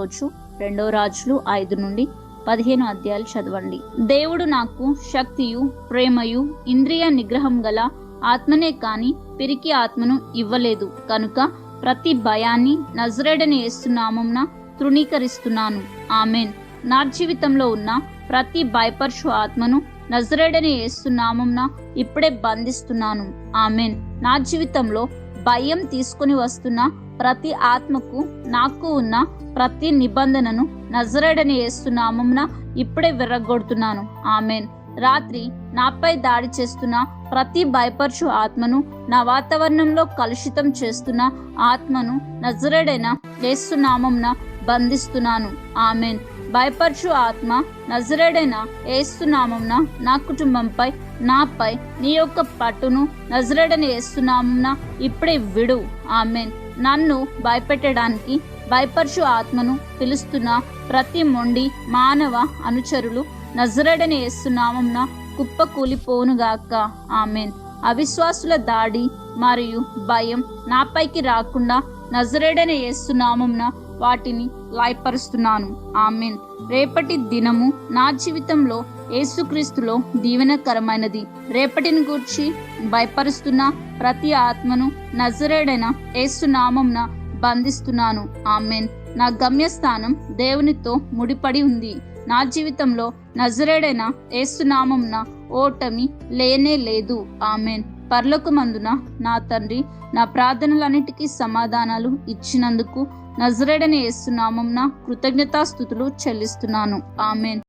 రోజు 2 రాజులు 5-15 అధ్యాయాలు చదవండి. దేవుడు నాకు శక్తియు ప్రేమయు ఇంద్రియ నిగ్రహం గల ఆత్మనే కాని పిరికి ఆత్మను ఇవ్వలేదు కనుక ప్రతి భయాన్ని నజరేయుడైన యేసు నామమున తృణీకరిస్తున్నాను. ఆమెన్. నా జీవితంలో ఉన్న ప్రతి భయపరచు ఆత్మను నజరేయుడైన యేసు నామమున ఇప్పుడే బంధిస్తున్నాను. ఆమెన్. నా జీవితంలో భయం తీసుకుని వస్తున్న ప్రతి ఆత్మకు నాకు ఉన్న ప్రతి నిబంధనను నజరేయుడైన యేసు నామమున ఇప్పుడే విర్రగొడుతున్నాను. ఆమెన్. రాత్రి నాపై దాడి చేస్తున్న ప్రతి భయపరచు ఆత్మను, నా వాతావరణంలో కలుషితం చేస్తున్న ఆత్మను నజరేయుడైన యేసు నామమున బంధిస్తున్నాను. ఆమెన్. భయపరచు ఆత్మ నజరేయుడైన యేసు నామమున నా కుటుంబంపై, నాపై నీ యొక్క పట్టును నజరేయుడైన యేసు నామమున ఇప్పుడే విడు. ఆమెన్. నన్ను భయపెట్టడానికి భయపరచు ఆత్మను పిలుస్తున్న ప్రతి మొండి మానవ అనుచరులు నజరేయుడైన యేసు నామమున కుప్పకూలిపోవునుగాక. ఆమెన్. అవిశ్వాసుల దాడి మరియు భయం నాపైకి రాకుండా నజరేయుడైన యేసు నామమున వాటిని లయపరుస్తున్నాను. ఆమెన్. రేపటి దినము నా జీవితంలో యేసుక్రీస్తులో దీవెనకరమైనది. రేపటిని గూర్చి భయపరుస్తున్న ప్రతి ఆత్మను నజరేయుడైన యేసు నామమున బంధిస్తున్నాను. ఆమెన్. నా గమ్యస్థానం దేవునితో ముడిపడి ఉంది. నా జీవితంలో నజరేయుడైన యేసు నామమున ఓటమి లేనే లేదు. ఆమెన్. పరలోకమందున నా తండ్రి, నా ప్రార్థనలన్నిటికీ సమాధానాలు ఇచ్చినందుకు నజరేయుడైన యేసు నామమున కృతజ్ఞతాస్తుతులు చెల్లిస్తున్నాను. ఆమెన్.